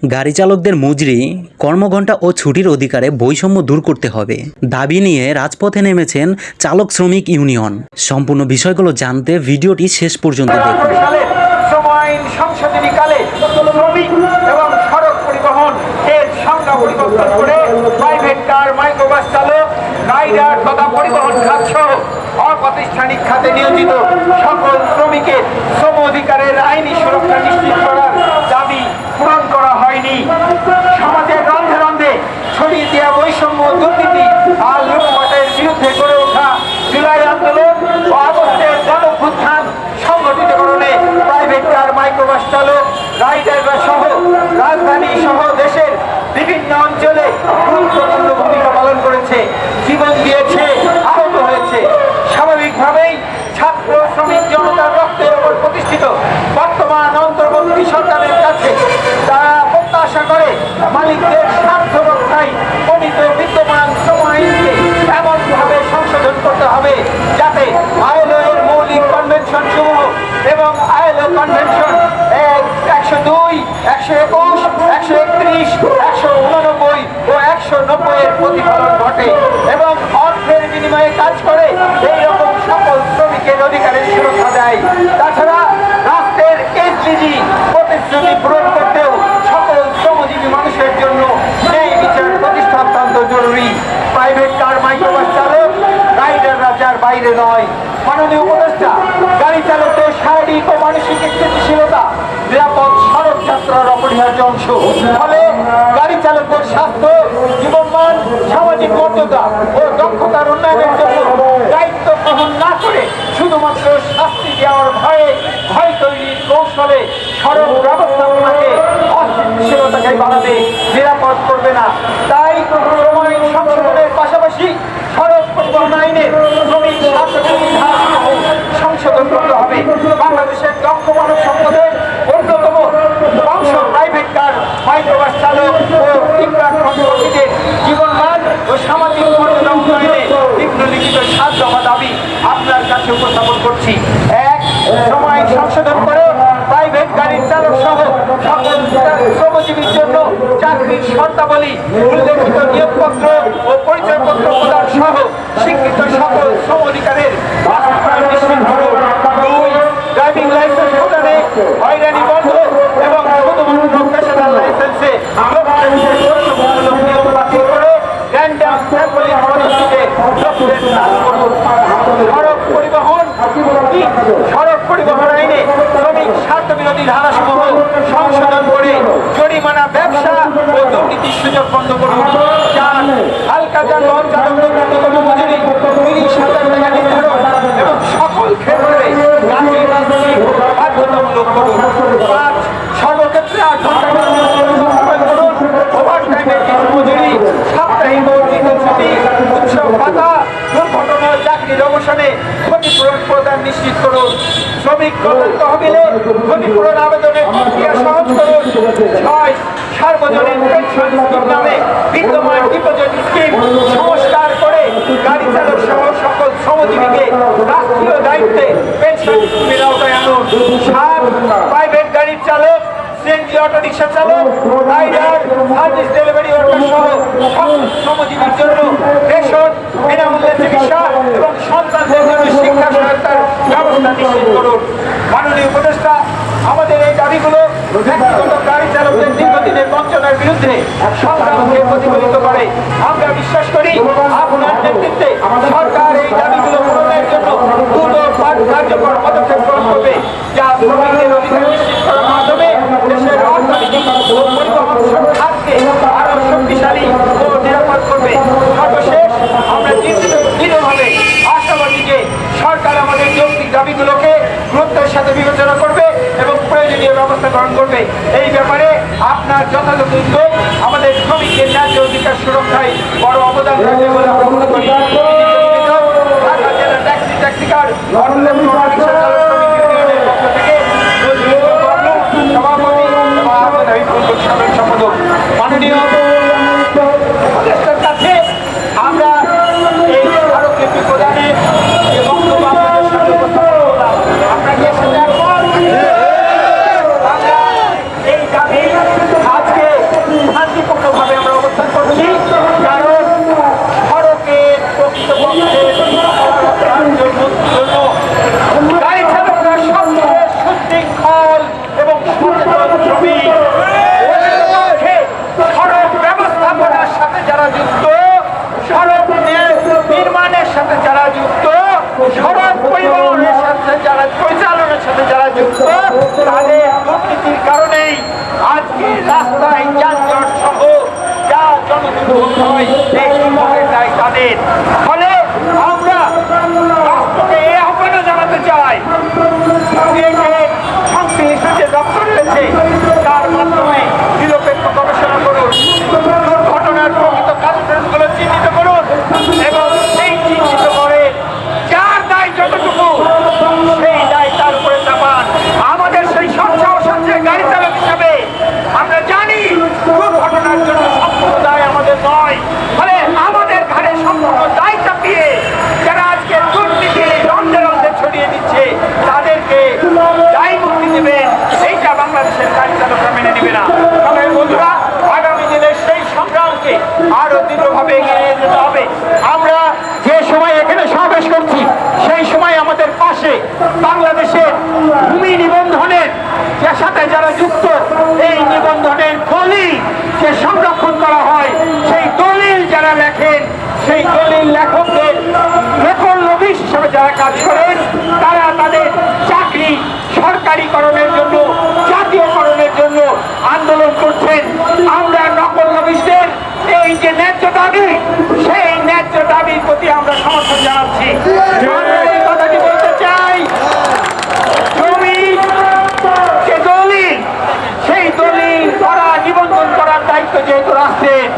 গাড়ি চালকদের মজুরি, কর্মঘণ্টা ও ছুটির অধিকারে বৈষম্য দূর করতে হবে দাবি নিয়ে রাজপথে নেমেছেন চালক শ্রমিক ইউনিয়ন। সম্পূর্ণ বিষয়গুলো জানতে ভিডিওটি শেষ পর্যন্ত দেখুন। শ্রম আইন সংশোধনীকালে শ্রমিক এবং সড়ক পরিবহন এর সংজ্ঞা পরিবর্তন করে প্রাইভেট কার, মাইক্রোবাস চালক, রাইডার তথা পরিবহন খাত সহ অপ্রাতিষ্ঠানিক খাতে নিয়োজিত সকল শ্রমিকের শ্রম অধিকারের আইনি সুরক্ষা নিশ্চিত করার দাবি পূরণ করা হয়নি। সমাজের রন্ধে রন্ধে ছড়িয়ে দেওয়া বৈষম্য, দুর্নীতি আর লুটপাটের বিরুদ্ধে গড়ে ওঠা জুলাই আন্দোলন ও আগস্টের গণঅভ্যুত্থান সংগঠিতকরণে প্রাইভেট কার, মাইক্রোবাস চালক, রাইডাররা সহ রাজধানী সহ দেশের বিভিন্ন অঞ্চলে গুরুত্বপূর্ণ ভূমিকা পালন করেছে, জীবন দিয়েছে, আহত হয়েছে। স্বাভাবিকভাবেই ছাত্র শ্রমিক জনতার রক্তের উপর প্রতিষ্ঠিত বর্তমান অন্তর্বর্তী সরকারের কাছে তারা প্রত্যাশা করে মালিকদের স্বার্থ রক্ষায় প্রণীত বিদ্যমান শ্রম আইনকে এমনভাবে সংশোধন করতে হবে যাতে আইএলও এর মৌলিক কনভেনশন সমূহ এবং আইএলও কনভেনশন 102, 121, 131, 189 ও 190 এর প্রতিফলন ঘটে এবং অর্থের বিনিময়ে কাজ করে এই রকম সকল শ্রমিকের অধিকারের সুরক্ষা দেয়। তাছাড়া রাষ্ট্রের এসডিজি প্রতিশ্রুতি পূরণ করতেও সকল শ্রমজীবী মানুষের জন্য ন্যায় বিচার প্রতিষ্ঠা অত্যন্ত জরুরি। প্রাইভেট কার, মাইক্রোবাস চালক, রাইডাররা যার বাইরে নয়। মাননীয় উপদেষ্টা, গাড়ি চালকদের শারীরিক ও মানসিক স্থিতিশীলতা নিরাপদ সড়ক যাত্রার অপরিহার্য অংশ। ফলে গাড়ি চালকদের স্বাস্থ্য, জীবনমান, সামাজিক মর্যাদা ও দক্ষতার উন্নয়নের জন্য দায়িত্ব গ্রহণ না করে শুধুমাত্র শাস্তি দেওয়ার ভয়ে, ভয় তৈরির কৌশলে সড়ক ব্যবস্থাপনাকে অস্থিতিশীলতাকে বাড়াবে, নিরাপদ করবে না। তাই শ্রম আইন সংশোধনের পাশাপাশি সড়ক পরিবহন আইনের শ্রমিক স্বার্থবিরোধী ধারাসমূহ সংশোধন করতে হবে। বাংলাদেশের দক্ষ মানব সম্পদের অন্যতম অংশ প্রাইভেট কার, মাইক্রোবাস চালক ও কর্মচারীদের জীবনমান ও সামাজিক মর্যাদা উন্নয়নে নিম্নলিখিত 7 দফা দাবি আপনার কাছে উপস্থাপন করছি। 1. শ্রম আইন সংশোধন করে প্রাইভেট গাড়ির চালক সহ সকল শ্রমজীবীর জন্য চাকরির শর্তাবলী, উল্লেখিত নিয়োগপত্র ও পরিচয়পত্র প্রদান সহ স্বীকৃত সকল শ্রম অধিকারের বাস্তবায়ন নিশ্চিত করুন। 2. ড্রাইভিং লাইসেন্স প্রদানে হয়রানি বন্ধ এবং শুধুমাত্র পেশাদার লাইসেন্সে লক্ষ্যমূলক নিয়ম বাতিল করে র্যান্ডম স্যাম্পলিং পদ্ধতিতে লোকদের চালু করুন। সড়ক পরিবহন আইনে শ্রমিক স্বার্থবিরোধী ধারাসমূহ সংশোধন করে জরিমানা, ব্যবসা ও দুর্নীতির সুযোগ বন্ধ করুন। 4. হালকা যানবাহন চালকদের ন্যূনতম মজুরি 30,000 টাকা নির্ধারণ এবং সকল ক্ষেত্রে বাধ্যতামূলক করুন। 5. সর্বক্ষেত্রে 8 ঘন্টা করুন। ওভারটাইমের কিছু মজুরি, সাপ্তাহিক মৌলিক ছুটি, উৎসব ভাতা, দুর্ঘটনা, চাকরির অবসানে ক্ষতিপূরণ প্রদান নিশ্চিত করুন। শ্রমিক কল্যাণ তহবিলে ক্ষতিপূরণ আবেদনের প্রক্রিয়া সহজ করুন। 6. সার্বজনীন পেনশন স্কিম নামে বিদ্যমান ডিপোজিট স্কিম সংস্কার করে গাড়ি চালক সহ সকল শ্রমজীবীকে রাষ্ট্রীয় দায়িত্বে পেনশন স্কিমের আওতায় আনুন। 7. প্রাইভেট গাড়ির চালক, সিএনজি অটোরিকশা চালক, রাইডার, সার্ভিস ডেলিভারি ওয়ার্কার সহ সকল শ্রমজীবীর জন্য রেশন, বিনামূল্যে চিকিৎসা এবং সন্তানদের জন্য শিক্ষা সহায়তার ব্যবস্থা নিশ্চিত করুন। মাননীয় উপদেষ্টা, আমাদের এই দাবিগুলো ব্যক্তিগত গাড়ি চালকদের দীর্ঘদিনের বঞ্চনার বিরুদ্ধে সংগ্রামকে প্রতিফলিত করে। আমরা বিশ্বাস করি আপনার নেতৃত্বে সরকার এই দাবিগুলো পূরণের জন্য দ্রুত কার্যকর পদক্ষেপ গ্রহণ করবে, যা শ্রমিকদের অধিকার নিশ্চিত করার মাধ্যমে দেশের অর্থনীতি ও পরিবহন খাতকে আরো শক্তিশালী ও নিরাপদ করবে। সর্বশেষ, আমরা দৃঢ়ভাবে আশাবাদী যে সরকার আমাদের যৌক্তিক দাবিগুলোকে গুরুত্বের সাথে বিবেচনা করবে এবং প্রয়োজনীয় ব্যবস্থা গ্রহণ করবে। এই ব্যাপারে আপনার যথাযথ উদ্যোগ আমাদের শ্রমিকদের ন্যায্য অধিকার সুরক্ষায় বড় অবদান রাখবে বলে আমরা মনে করি। ঢাকা জেলা ট্যাক্সি কার সভাপতি সাধারণ সম্পাদক। মাননীয় উপদেষ্টার কাছে আমরা এই স্মারকলিপি প্রদানে যে বক্তব্য আপনাদের সামনে উপস্থাপন করলাম, আপনাকে সাথে আমরা এই দাবি আজকে আজকে রাস্তায় যানজট সহ যা জনদুর্ভোগ হয় এই দুর্ভোগের দায় তাদের। ফলে আমরা রাষ্ট্রকে এই আহ্বানও জানাতে চাই যে সংশ্লিষ্ট যে দপ্তর রয়েছে তার মাধ্যমে নিরপেক্ষ গবেষণা করুন, দুর্ঘটনার প্রকৃত কারণগুলো চিহ্নিত করুন এবং সেই চিহ্নিত করে যার দায় যতটুকু সেই দায় তার উপরে চাপান। আমাদের সেই সৎসাহস আছে গাড়ি চালক হিসাবে আমরা জানি দুর্ঘটনার জন্য সম্পূর্ণ দায় আমাদের নয়, ফলে আমাদের ঘাড়ে সম্পূর্ণ দায় চাপিয়ে যারা আজকে দুর্নীতি রন্ধে রন্ধে ছড়িয়ে দিচ্ছে তাদেরকে দায় মুক্তি দেবেন, এইটা বাংলাদেশের গাড়ি চালকরা মেনে নেবে না। তবে বন্ধুরা, আগামী দিনের সেই সংগ্রামকে আরো দৃঢ়ভাবে এগিয়ে নিয়ে যেতে হবে। আমরা যে সময় এখানে সমাবেশ করছি সেই সময় আমাদের পাশে বাংলাদেশের ভূমি নিবন্ধনের যে সাথে যারা যুক্ত, এই নিবন্ধনের দলিল যে সংরক্ষণ করা হয় সেই দলিল যারা লেখেন, সেই দলিল লেখকদের রেকর্ড লবিস্ট হিসেবে যারা কাজ করেন তারা তাদের চাকরি সরকারিকরণের জন্য, জাতীয়করণের জন্য আন্দোলন করছেন। আমরা নকল লবিস্টদের এই যে ন্যায্য দাবি, সেই ন্যায্য দাবির প্রতি আমরা সমর্থন জানাচ্ছি। আমরা এই কথাটি বলতে চাই, জমির যে দলিল, সেই দলিল করা, নিবন্ধন করার দায়িত্ব যেহেতু রাষ্ট্রের,